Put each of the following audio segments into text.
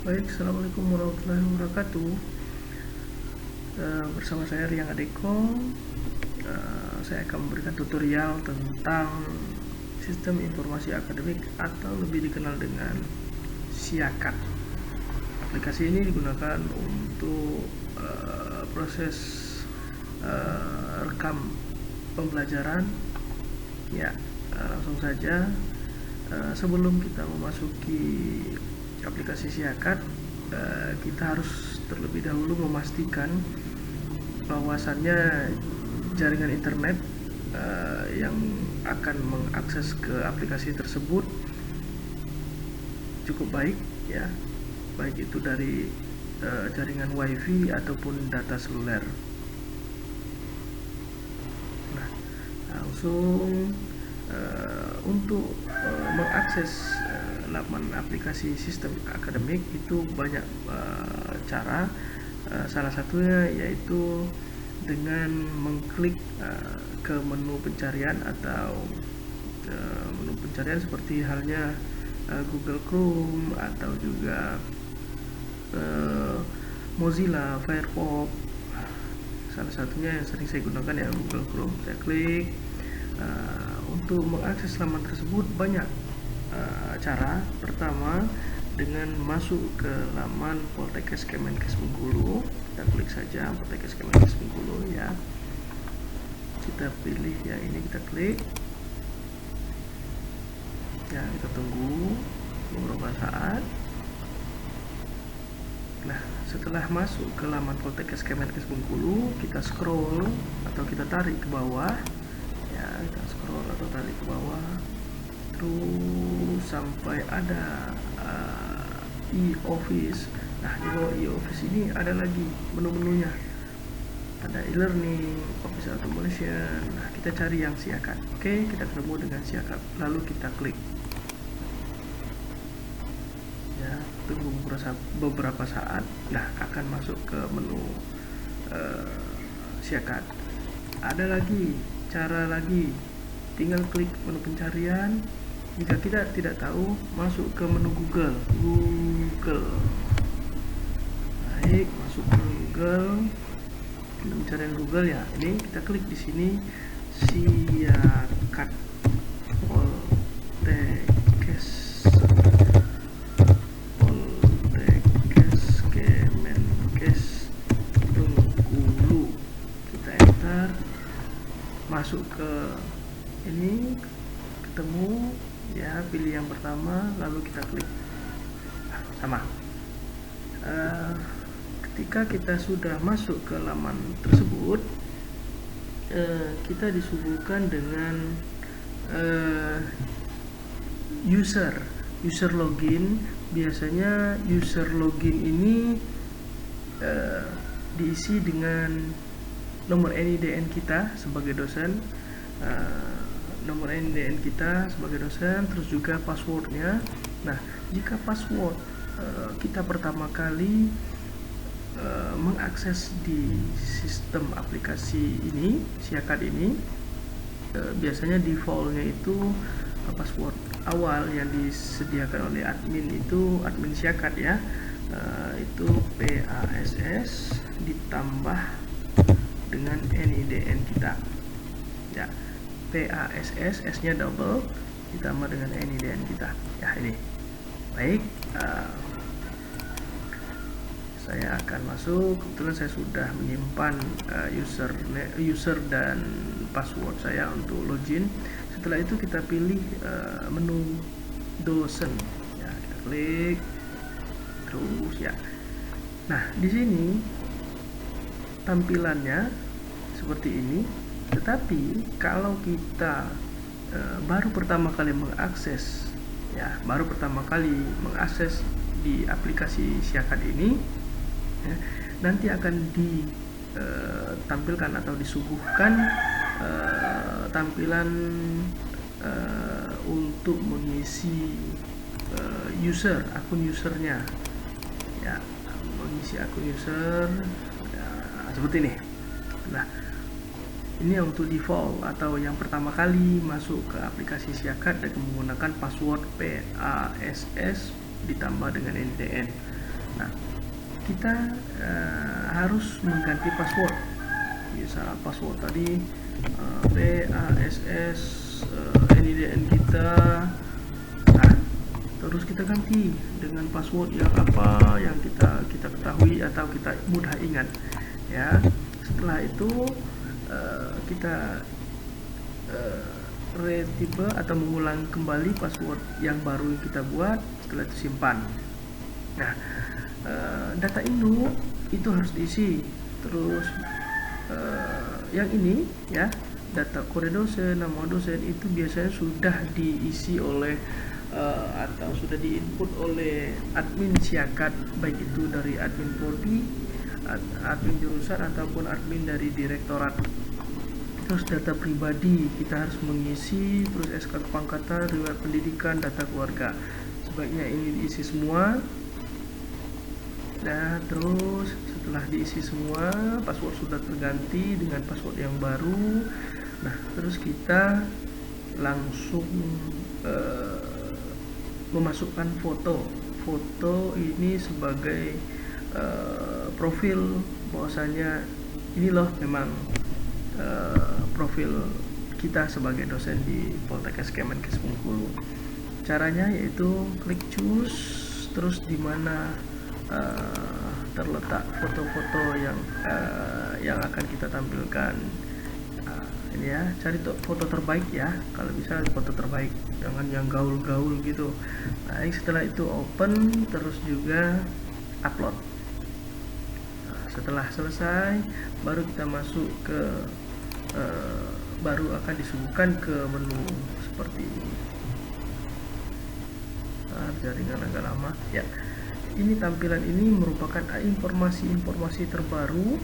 Baik, Assalamualaikum warahmatullahi wabarakatuh. Bersama saya Riang Adeko. Saya akan memberikan tutorial tentang sistem informasi akademik atau lebih dikenal dengan SIAKAD. Aplikasi ini digunakan untuk proses rekam pembelajaran. Ya, langsung saja. Sebelum kita memasuki aplikasi SIAKAD, kita harus terlebih dahulu memastikan bahwasannya jaringan internet yang akan mengakses ke aplikasi tersebut cukup baik, ya, baik itu dari jaringan WiFi ataupun data seluler. Nah, langsung untuk mengakses laman aplikasi sistem akademik itu banyak cara. Salah satunya yaitu dengan mengklik ke menu pencarian atau menu pencarian seperti halnya Google Chrome atau juga Mozilla Firefox. Salah satunya yang sering saya gunakan ya Google Chrome. Saya klik. Untuk mengakses laman tersebut banyak cara. Pertama, dengan masuk ke laman Poltekkes Kemenkes Bengkulu. Kita klik saja Poltekkes Kemenkes Bengkulu, ya. Kita pilih yang ini, kita klik. Ya, kita tunggu beberapa saat. Nah, setelah masuk ke laman Poltekkes Kemenkes Bengkulu, kita scroll atau kita tarik ke bawah. Ya, kita scroll atau tarik ke bawah terus sampai ada e-office. Nah, di bawah e-office ini ada lagi menu-menunya, ada e-learning, office automation. Nah, kita cari yang SIAKAD. Oke, kita ketemu dengan SIAKAD, lalu kita klik. Ya, tunggu beberapa saat. Nah, akan masuk ke menu SIAKAD. Ada lagi cara lagi, tinggal klik menu pencarian. Jika kita tidak tahu, masuk ke menu Google. Baik, masuk ke Google, menu pencarian Google, ya. Ini kita klik di sini SIAKAD Poltekkes Kemenkes Bengkulu. Kita enter, masuk ke ini, ketemu, ya, pilih yang pertama, lalu kita klik. Sama. Ketika kita sudah masuk ke laman tersebut, kita disuguhkan dengan user login. Biasanya user login ini diisi dengan nomor NIDN kita sebagai dosen, nomor NIDN kita sebagai dosen, terus juga passwordnya. Nah, jika password kita pertama kali mengakses di sistem aplikasi ini, SIAKAD ini, biasanya defaultnya itu password awal yang disediakan oleh admin itu, admin SIAKAD, ya, itu PASS ditambah dengan NIDN kita, ya. PASS, S-nya double, ditambah dengan NIDN kita, ya. Ini baik. Saya akan masuk. Kebetulan saya sudah menyimpan user dan password saya untuk login. Setelah itu kita pilih menu dosen, ya, kita klik terus, ya. Nah, di sini tampilannya seperti ini. Tetapi kalau kita baru pertama kali mengakses, ya, di aplikasi SIAKAD ini, ya, nanti akan ditampilkan atau disuguhkan tampilan untuk mengisi akun usernya, ya, mengisi akun user, ya, seperti ini. Nah, ini untuk default atau yang pertama kali masuk ke aplikasi SIAKAD dengan menggunakan password PASS ditambah dengan NIDN. Nah, kita harus mengganti password. Bisa password tadi PASS NIDN kita. Nah, terus kita ganti dengan password yang apa yang kita ketahui atau kita mudah ingat ya. Setelah itu kita retipe atau mengulang kembali password yang baru yang kita buat. Setelah itu simpan. Nah, data induk itu harus diisi. Terus yang ini ya, data kode dosen, nama dosen itu biasanya sudah diisi oleh atau sudah diinput oleh admin Siakat, baik itu dari admin prodi, admin jurusan ataupun admin dari direktorat. Terus data pribadi kita harus mengisi, terus SK kepangkatan, riwayat pendidikan, data keluarga. Sebaiknya ini diisi semua. Nah, terus setelah diisi semua, password sudah terganti dengan password yang baru. Nah, terus kita langsung memasukkan foto ini sebagai profil, bahwasanya ini loh memang profil kita sebagai dosen di Poltekkes Kemenkes Bengkulu. Caranya yaitu klik choose, terus di mana terletak foto-foto yang akan kita tampilkan. Ini ya, cari foto terbaik ya, kalau bisa foto terbaik, jangan yang gaul-gaul gitu. Nah, setelah itu open, terus juga upload. Nah, setelah selesai baru kita masuk ke baru akan disuguhkan ke menu seperti ini. Jaringan agak lama ya. Ini tampilan ini merupakan informasi-informasi terbaru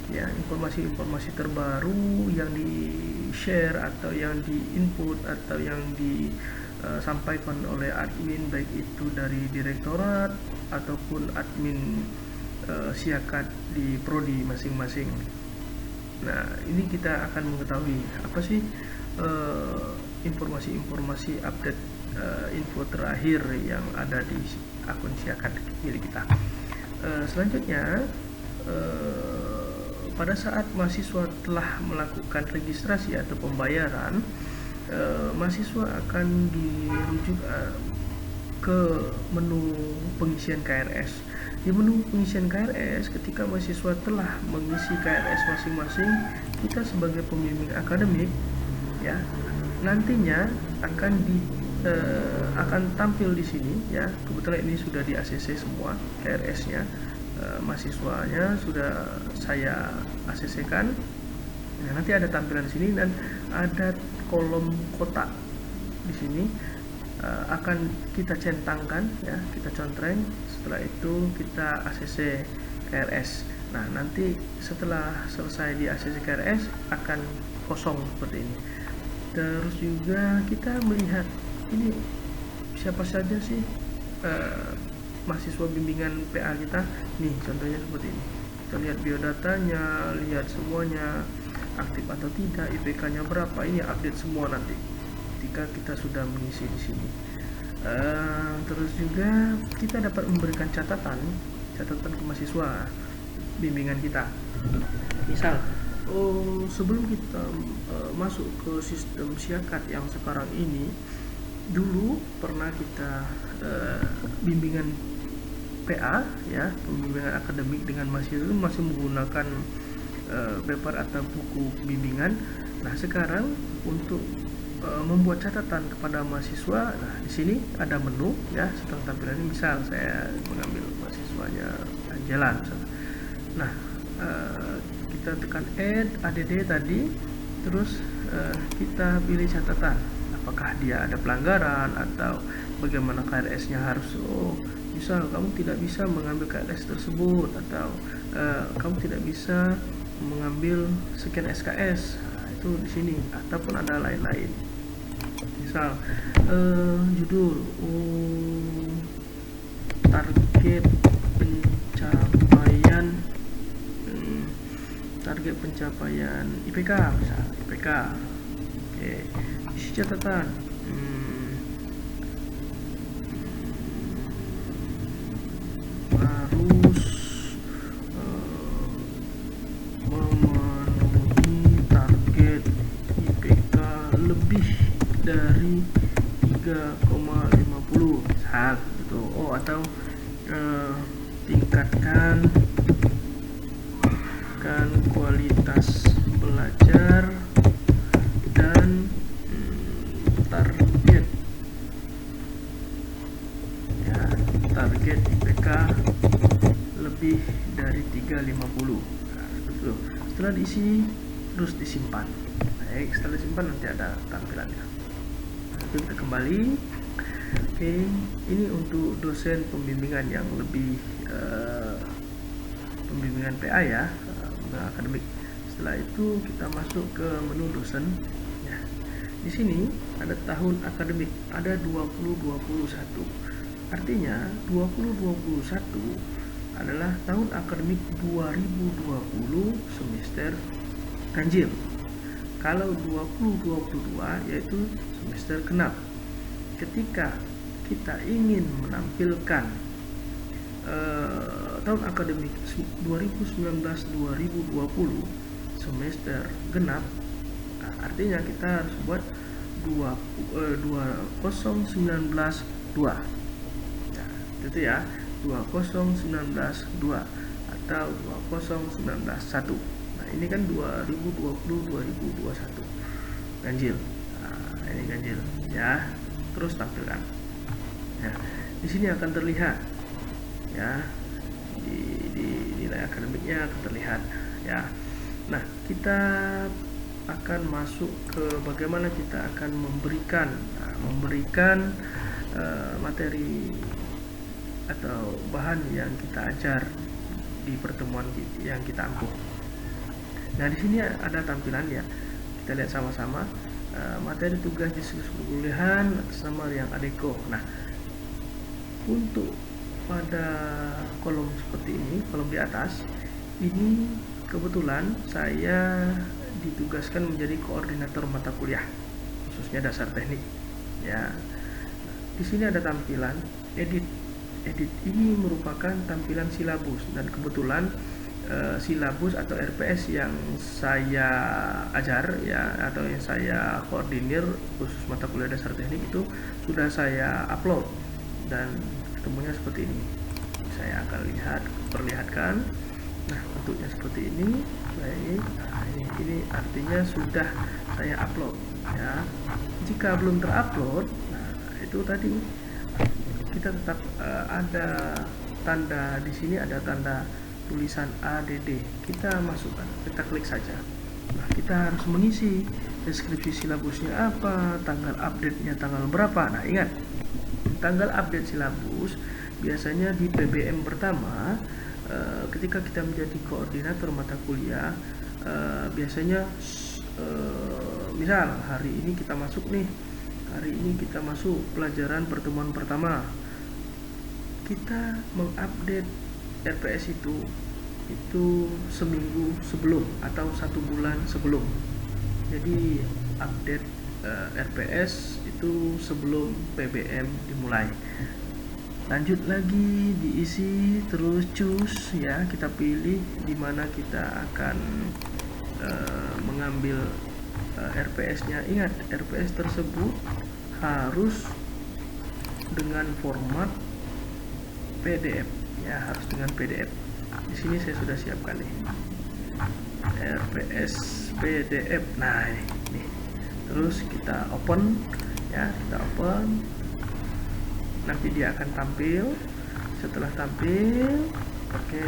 ya, informasi-informasi terbaru yang di-share atau yang di-input atau yang disampaikan oleh admin, baik itu dari direktorat ataupun admin Siakat di prodi masing-masing. Nah, ini kita akan mengetahui apa sih informasi-informasi update info terakhir yang ada di akun Siakat milik kita. Selanjutnya, pada saat mahasiswa telah melakukan registrasi atau pembayaran, mahasiswa akan dirujuk ke menu pengisian KRS. Di menu pengisian KRS, ketika mahasiswa telah mengisi KRS masing-masing, kita sebagai pembimbing akademik ya, nantinya akan tampil di sini ya. Kebetulan ini sudah di ACC semua KRS-nya, mahasiswanya sudah saya ACC-kan. Nah, nanti ada tampilan di sini dan ada kolom kotak di sini, akan kita centangkan ya, kita contreng. Setelah itu kita ACC KRS. Nah, nanti setelah selesai di ACC KRS akan kosong seperti ini. Terus juga kita melihat ini siapa saja sih mahasiswa bimbingan PA kita. Nih contohnya seperti ini. Kita lihat biodatanya, lihat semuanya aktif atau tidak, IPK-nya berapa. Ini update semua nanti ketika kita sudah mengisi di sini. Terus juga kita dapat memberikan catatan ke mahasiswa bimbingan kita. Misal, sebelum kita masuk ke sistem Siakat yang sekarang ini, dulu pernah kita bimbingan PA ya, pembimbingan akademik dengan mahasiswa masih menggunakan paper atau buku bimbingan. Nah, sekarang untuk membuat catatan kepada mahasiswa, nah di sini ada menu ya, setelah tampilan ini. Misal saya mengambil mahasiswanya Angela misalnya. Nah, kita tekan add tadi, terus kita pilih catatan, apakah dia ada pelanggaran atau bagaimana KRS-nya harus. Misal kamu tidak bisa mengambil KRS tersebut, atau kamu tidak bisa mengambil sekian SKS, nah, itu di sini, ataupun ada lain-lain. Misal judul target pencapaian IPK, misal IPK. Oke, isi catatan. Baru tingkatkan kualitas belajar dan target ya, target IPK lebih dari 350. Nah, betul. Setelah diisi terus disimpan. Baik, setelah disimpan nanti ada tampilannya. Nanti kita kembali. Oke, ini untuk dosen pembimbingan yang lebih pembimbingan PA ya, akademik. Setelah itu kita masuk ke menu dosen. Ya, di sini ada tahun akademik, ada 2021. Artinya 2021 adalah tahun akademik 2020 semester ganjil. Kalau 2022 yaitu semester genap. Ketika kita ingin menampilkan tahun akademik 2019-2020 semester genap, artinya kita harus buat 2019-2. Nah, itu ya, 2019-2 atau 2019-1. Nah, ini kan 2020-2021 ganjil. Nah, ini ganjil ya. Terus tampilkan. Ya, di sini akan terlihat ya, di nilai akademiknya akan terlihat ya. Nah, kita akan masuk ke bagaimana kita akan memberikan materi atau bahan yang kita ajar di pertemuan yang kita ampuh. Nah, di sini ada tampilan ya. Kita lihat sama-sama. Materi tugas diskusi perkuliahan atas nama yang Adeko. Nah, untuk pada kolom seperti ini, kolom di atas ini kebetulan saya ditugaskan menjadi koordinator mata kuliah khususnya dasar teknik ya. Di sini ada tampilan edit ini merupakan tampilan silabus, dan kebetulan silabus atau RPS yang saya ajar ya, atau yang saya koordinir khusus mata kuliah dasar teknik itu sudah saya upload dan ketemunya seperti ini. Saya akan perlihatkan. Nah, bentuknya seperti ini. Baik. Nah, ini artinya sudah saya upload ya. Jika belum terupload, nah itu tadi kita tetap ada tanda di sini, ada tanda tulisan ADD. Kita masukkan, kita klik saja. Nah, kita harus mengisi deskripsi silabusnya apa, tanggal update-nya tanggal berapa. Nah, ingat, tanggal update silabus biasanya di PBM pertama, ketika kita menjadi koordinator mata kuliah, biasanya misal hari ini kita masuk pelajaran pertemuan pertama, kita mengupdate RPS itu seminggu sebelum atau 1 bulan sebelum. Jadi update RPS itu sebelum PBM dimulai. Lanjut lagi, diisi, terus choose ya, kita pilih di mana kita akan mengambil RPS-nya. Ingat, RPS tersebut harus dengan format PDF ya, harus dengan PDF. Di sini saya sudah siapkan nih RPS PDF. Nah, ini. Terus kita open ya, kita open. Nanti dia akan tampil. Setelah tampil, oke,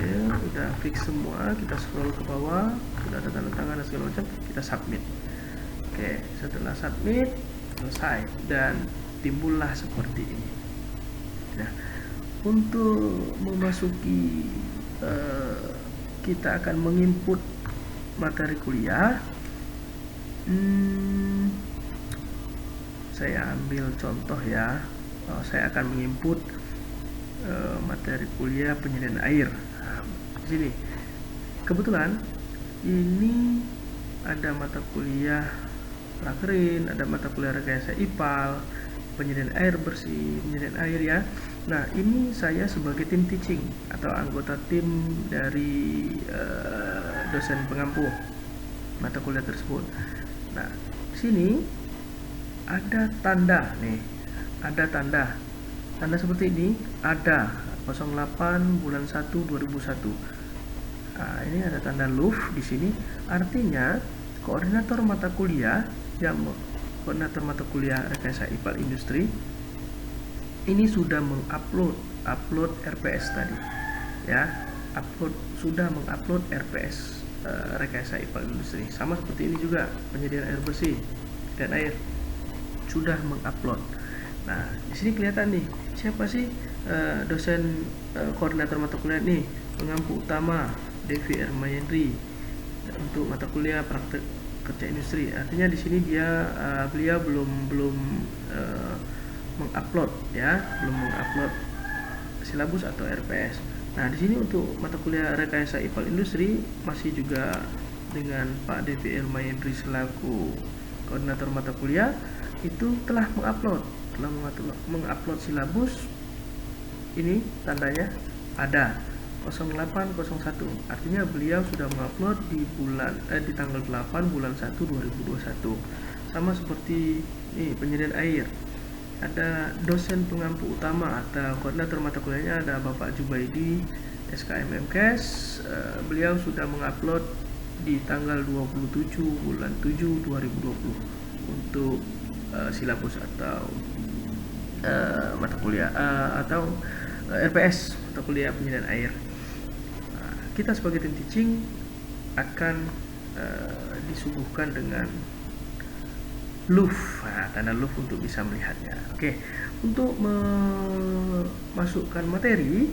udah fix semua, kita scroll ke bawah, sudah ada tanda tangan dan segala macam, kita submit. Oke, setelah submit, selesai dan timbullah seperti ini. Nah, untuk memasuki kita akan menginput materi kuliah. Saya ambil contoh ya. Saya akan menginput materi kuliah penyediaan air. Nah, di sini kebetulan ini ada mata kuliah prakerin, ada mata kuliah rekayasa IPAL, penyediaan air bersih, penyediaan air ya. Nah, ini saya sebagai tim teaching atau anggota tim dari dosen pengampu mata kuliah tersebut. Nah, di sini ada tanda nih, ada tanda seperti ini, ada 08 bulan 1 2001. Nah, ini ada tanda LUF di sini, artinya koordinator mata kuliah koordinator mata kuliah rekayasa IPAL Industri ini sudah mengupload RPS tadi ya, sudah mengupload RPS rekayasa IPAL Industri. Sama seperti ini juga penyediaan air bersih dan air sudah mengupload. Nah, di sini kelihatan nih siapa sih dosen koordinator mata kuliah nih, pengampu utama Devi Ermayendri untuk mata kuliah praktek kerja industri. Artinya di sini beliau belum mengupload ya, belum mengupload silabus atau RPS. Nah, di sini untuk mata kuliah rekayasa IPAL Industri masih juga dengan Pak Devi Ermayendri selaku koordinator mata kuliah itu telah mengupload silabus. Ini tandanya ada 0801, artinya beliau sudah mengupload di tanggal 8 bulan 1 2021. Sama seperti ini penyediaan air, ada dosen pengampu utama atau koordinator mata kuliahnya ada Bapak Jubaidi SKM MKes. Beliau sudah mengupload di tanggal 27 bulan 7 2020 untuk silabus atau mata kuliah atau RPS mata kuliah penyediaan air. Kita sebagai tim teaching akan disuguhkan dengan LUF, tanda LUF untuk bisa melihatnya. Oke, untuk memasukkan materi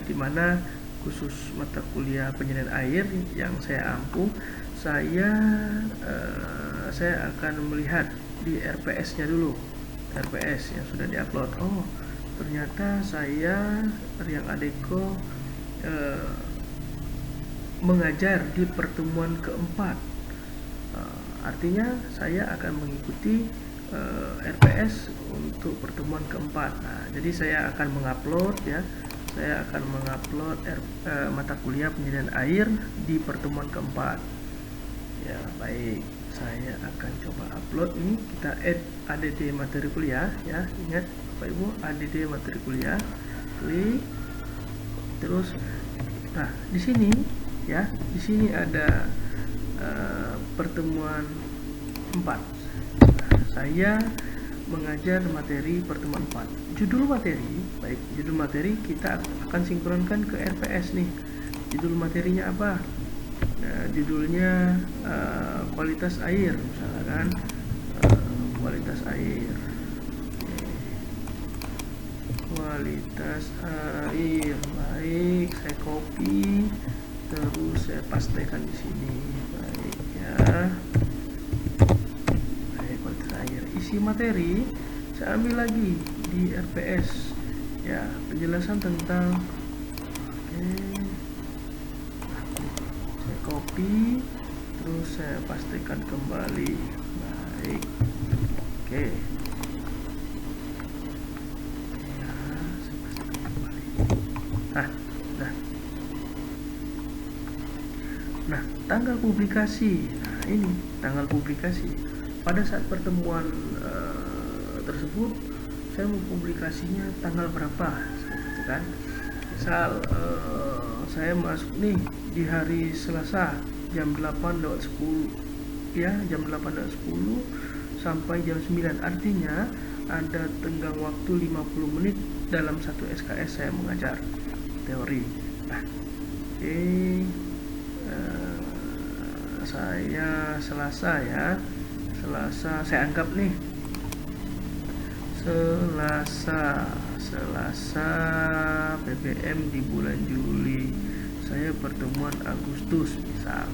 di mana khusus mata kuliah penyediaan air yang saya ampu, saya akan melihat di RPS-nya dulu, RPS yang sudah diupload. Oh, ternyata saya Riang Adeko mengajar di pertemuan keempat. Artinya saya akan mengikuti RPS untuk pertemuan keempat. Nah, jadi saya akan mengupload mata kuliah penyediaan air di pertemuan keempat. Ya, baik. Saya akan coba upload ini. Kita add ADD materi kuliah ya. Ingat Bapak Ibu, ADD materi kuliah. Klik. Terus di sini ya, di sini ada pertemuan 4. Saya mengajar materi pertemuan 4. Judul materi kita akan sinkronkan ke RPS nih. Judul materinya apa? Judulnya kualitas air misalnya kan, kualitas air. Kualitas air, baik, saya copy terus saya pastekan di sini, baik ya. Baik, kualitas air. Isi materi saya ambil lagi di RPS ya, penjelasan tentang saya copy terus saya pastikan kembali, baik. Oke. Nah, tanggal publikasi. Nah, ini tanggal publikasi. Pada saat pertemuan tersebut, saya mempublikasinya tanggal berapa, seperti itu kan? Misal saya masuk nih di hari Selasa jam 8.10 ya, jam 8.10 sampai jam 9. Artinya ada tenggang waktu 50 menit dalam satu SKS saya mengajar teori. Nah, saya Selasa saya anggap nih Selasa PPM di bulan Juli, saya pertemuan Agustus misal.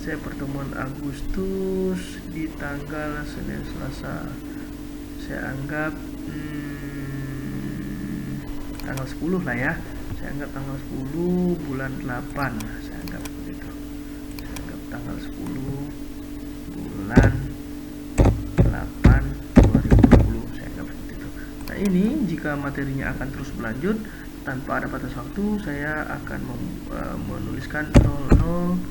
Saya pertemuan Agustus di tanggal Senin Selasa, saya anggap tanggal 10 lah ya, saya anggap tanggal 10 bulan 8, saya anggap begitu, saya anggap tanggal 10 bulan 8 2020, saya anggap seperti itu. Nah, ini jika materinya akan terus berlanjut tanpa ada batas waktu, saya akan menuliskan 00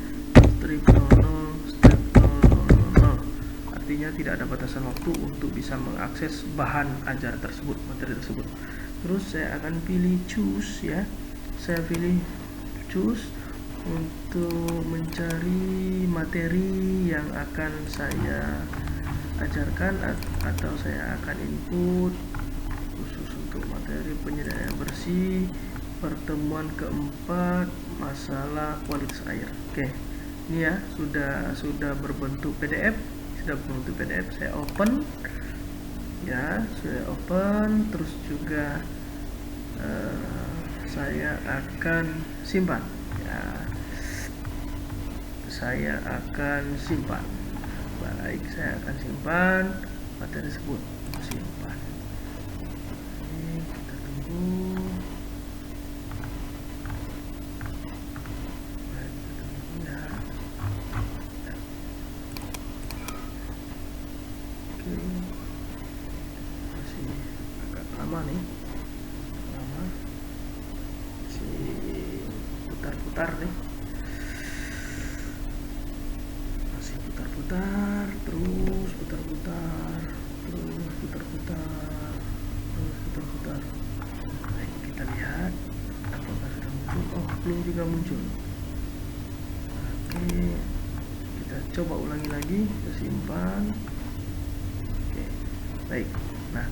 strip 00 strip 000. Artinya tidak ada batasan waktu untuk bisa mengakses bahan ajar tersebut, materi tersebut. Terus saya akan pilih choose ya. Saya pilih choose untuk mencari materi yang akan saya ajarkan atau saya akan input khusus untuk materi penyediaan air bersih pertemuan keempat masalah kualitas air. Oke, ini ya sudah berbentuk PDF, saya open ya, saya open. Terus juga saya akan simpan ya, saya akan simpan. Baik, saya akan simpan materi tersebut, simpan. Oke, kita tunggu. Baik, kita tunggu ya. Oke, masih agak lama nih, masih putar-putar nih, masih putar-putar, terus putar-putar, terus putar-putar, terus putar-putar. Baik, kita lihat apakah sudah muncul. Oh, belum juga muncul. Oke, kita coba ulangi lagi, kita simpan. Oke, baik. Nah,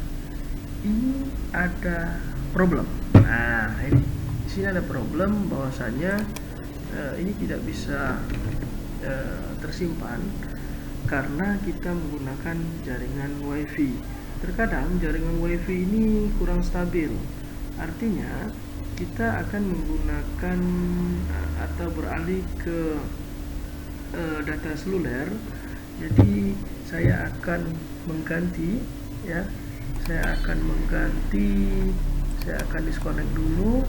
ini ada problem. Nah, ini di sini ada problem bahwasanya ini tidak bisa tersimpan karena kita menggunakan jaringan WiFi. Terkadang jaringan WiFi ini kurang stabil. Artinya kita akan menggunakan atau beralih ke data seluler. Jadi saya akan mengganti ya. Saya akan disconnect dulu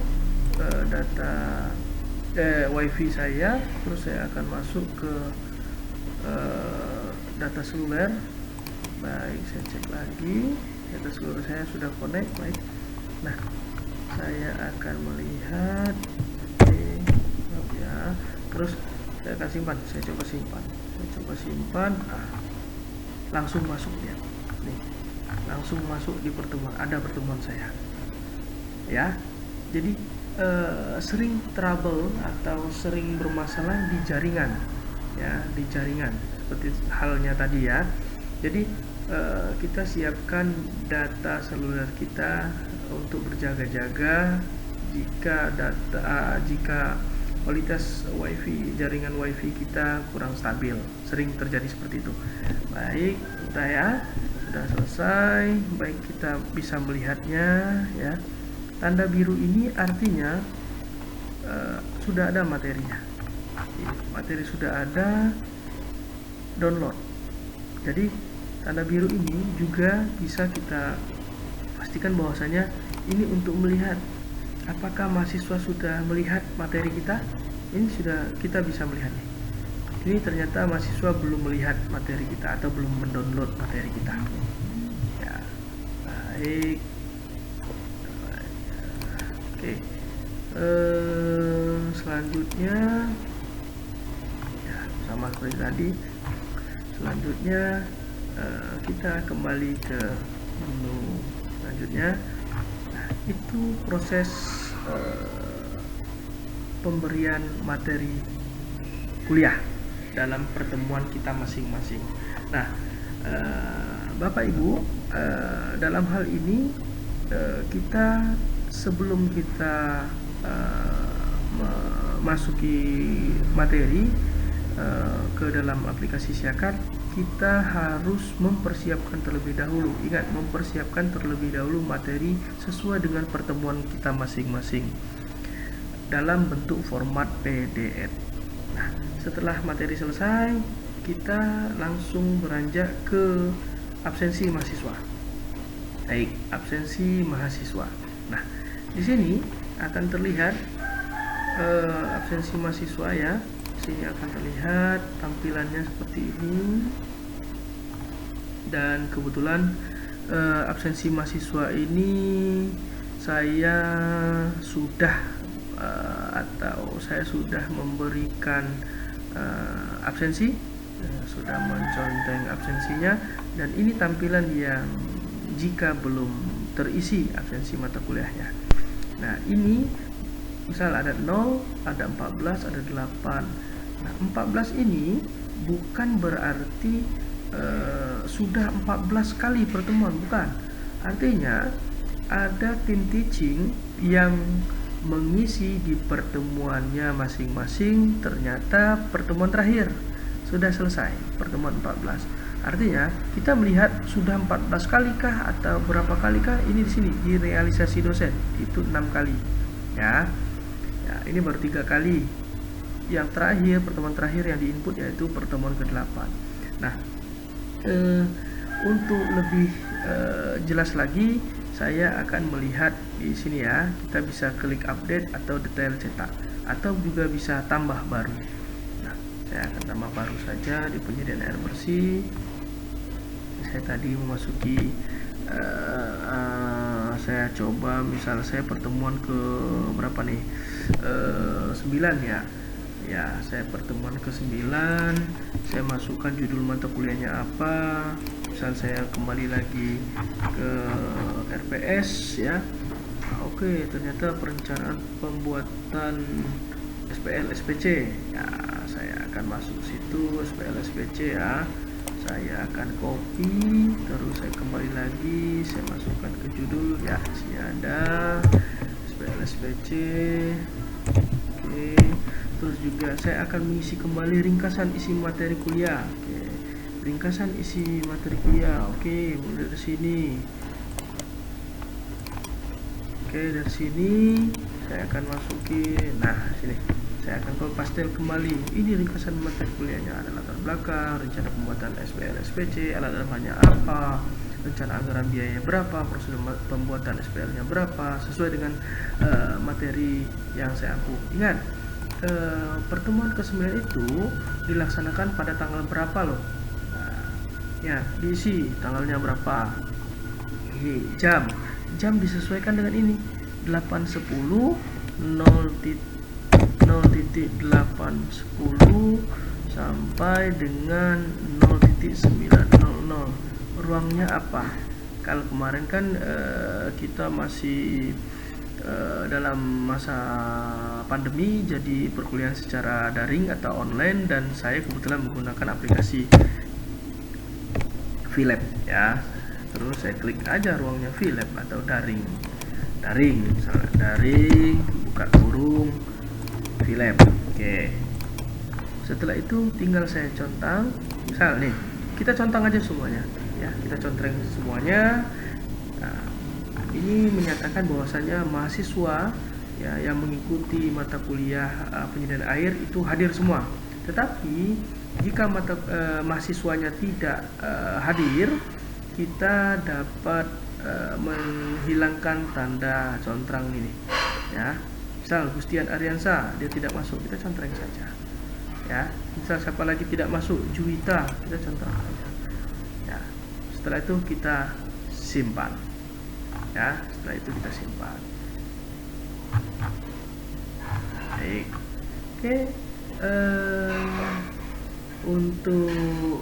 data WiFi saya, terus saya akan masuk ke data seluler. Baik, saya cek lagi data seluler saya sudah connect. Baik, nah saya akan melihat ya, terus saya akan simpan. Saya coba simpan. Langsung masuk dia nih, langsung masuk di pertemuan, ada pertemuan saya ya. Jadi sering trouble atau sering bermasalah di jaringan ya, di jaringan seperti halnya tadi ya. Jadi kita siapkan data seluler kita untuk berjaga-jaga jika kualitas WiFi, jaringan WiFi kita kurang stabil. Sering terjadi seperti itu. Baik, udah ya, sudah selesai. Baik, kita bisa melihatnya ya. Tanda biru ini artinya sudah ada materinya. Materi sudah ada, download. Jadi tanda biru ini juga bisa kita pastikan bahwasanya ini untuk melihat apakah mahasiswa sudah melihat materi kita. Ini sudah kita bisa melihat nih. Ini ternyata mahasiswa belum melihat materi kita atau belum mendownload materi kita. Ya, baik. Oke. Selanjutnya ya, sama seperti tadi. Selanjutnya kita kembali ke menu selanjutnya. Nah, itu proses pemberian materi kuliah dalam pertemuan kita masing-masing. Nah, Bapak Ibu, dalam hal ini kita sebelum kita memasuki materi ke dalam aplikasi Siakar, kita harus mempersiapkan terlebih dahulu. Ingat, mempersiapkan terlebih dahulu materi sesuai dengan pertemuan kita masing-masing dalam bentuk format PDF. Nah, setelah materi selesai, kita langsung beranjak ke absensi mahasiswa. Baik, absensi mahasiswa. Nah, di sini akan terlihat absensi mahasiswa ya. Di sini akan terlihat tampilannya seperti ini. Dan kebetulan absensi mahasiswa ini saya sudah saya sudah memberikan absensi, sudah menconteng absensinya, dan ini tampilan yang jika belum terisi absensi mata kuliahnya. Nah, ini misal ada 0, ada 14, ada 8. Nah, 14 ini bukan berarti sudah 14 kali pertemuan, bukan. Artinya ada tim teaching yang mengisi di pertemuannya masing-masing, ternyata pertemuan terakhir sudah selesai, pertemuan 14. Artinya kita melihat sudah 14 kali kah atau berapa kali kah? Ini di sini di realisasi dosen itu 6 kali. Ya, ini baru 3 kali. Yang terakhir, pertemuan terakhir yang diinput yaitu pertemuan ke-8. Nah, untuk lebih jelas lagi, saya akan melihat di sini ya. Kita bisa klik update atau detail cetak, atau juga bisa tambah baru. Nah, saya akan tambah baru saja di penyediaan air bersih. Saya tadi memasuki saya coba, misal saya pertemuan ke berapa nih, 9 ya. Ya, saya pertemuan ke-9, saya masukkan judul mata kuliahnya apa. Misal saya kembali lagi ke RPS ya. Oke, ternyata perencanaan pembuatan SPL SPC. Ya, saya akan masuk situ SPL SPC ya. Saya akan copy, terus saya kembali lagi, saya masukkan ke judul ya. Sini ada SPL SPC. Oke. Terus juga saya akan mengisi kembali ringkasan isi materi kuliah. Oke. Ringkasan isi materi kuliah. Oke, mulai dari sini. Oke, dari sini saya akan masukin. Nah, sini saya akan pastel kembali. Ini ringkasan materi kuliahnya, ada latar belakang, rencana pembuatan SPL SPC, alat bahannya apa, rencana anggaran biayanya berapa, prosedur pembuatan SPL-nya berapa, sesuai dengan materi yang saya angkut. Ingat, pertemuan ke-9 itu dilaksanakan pada tanggal berapa loh. Nah, ya, diisi tanggalnya berapa. Ini jam disesuaikan dengan ini 8.10 0.810 sampai dengan 0.900. Ruangnya apa? Kalau kemarin kan kita masih dalam masa pandemi, jadi perkuliahan secara daring atau online, dan saya kebetulan menggunakan aplikasi VLab ya. Terus saya klik aja ruangnya VLab atau daring, misalnya daring, buka kurung VLab. Oke. Setelah itu tinggal saya contang. Misal nih, kita contang aja semuanya ya, kita contreng semuanya. Nah, ini menyatakan bahwasanya mahasiswa ya yang mengikuti mata kuliah penyediaan air itu hadir semua. Tetapi jika mahasiswanya tidak hadir, kita dapat menghilangkan tanda contrang ini ya. Misal Gustian Ariansa, dia tidak masuk, kita contreng saja ya. Misal siapa lagi tidak masuk, Juwita, kita contreng saja ya. Setelah itu kita simpan ya. Setelah itu kita simpan. Baik. Oke, untuk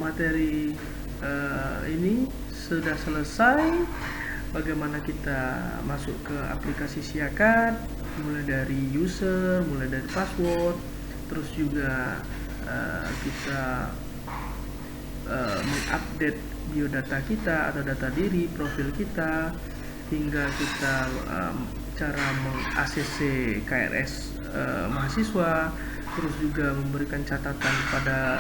materi ini sudah selesai. Bagaimana kita masuk ke aplikasi Siakat, mulai dari user, mulai dari password, terus juga kita mengupdate biodata kita atau data diri, profil kita, hingga kita cara meng-ACC KRS mahasiswa, terus juga memberikan catatan pada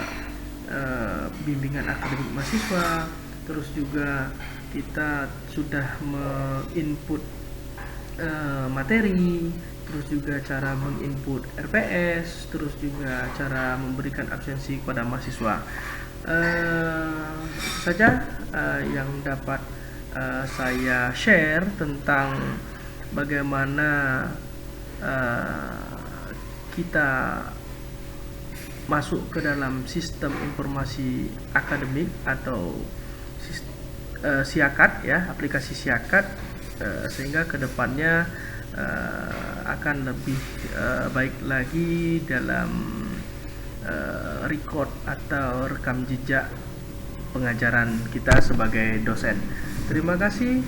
bimbingan akademik mahasiswa, terus juga kita sudah menginput materi, terus juga cara menginput RPS, terus juga cara memberikan absensi kepada mahasiswa. Itu saja yang dapat saya share tentang bagaimana kita masuk ke dalam sistem informasi akademik atau Siakat ya, aplikasi Siakat, sehingga kedepannya akan lebih baik lagi dalam record atau rekam jejak pengajaran kita sebagai dosen. Terima kasih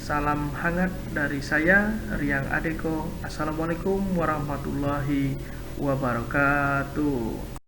Salam hangat dari saya, Riang Adeko. Assalamualaikum warahmatullahi wabarakatuh.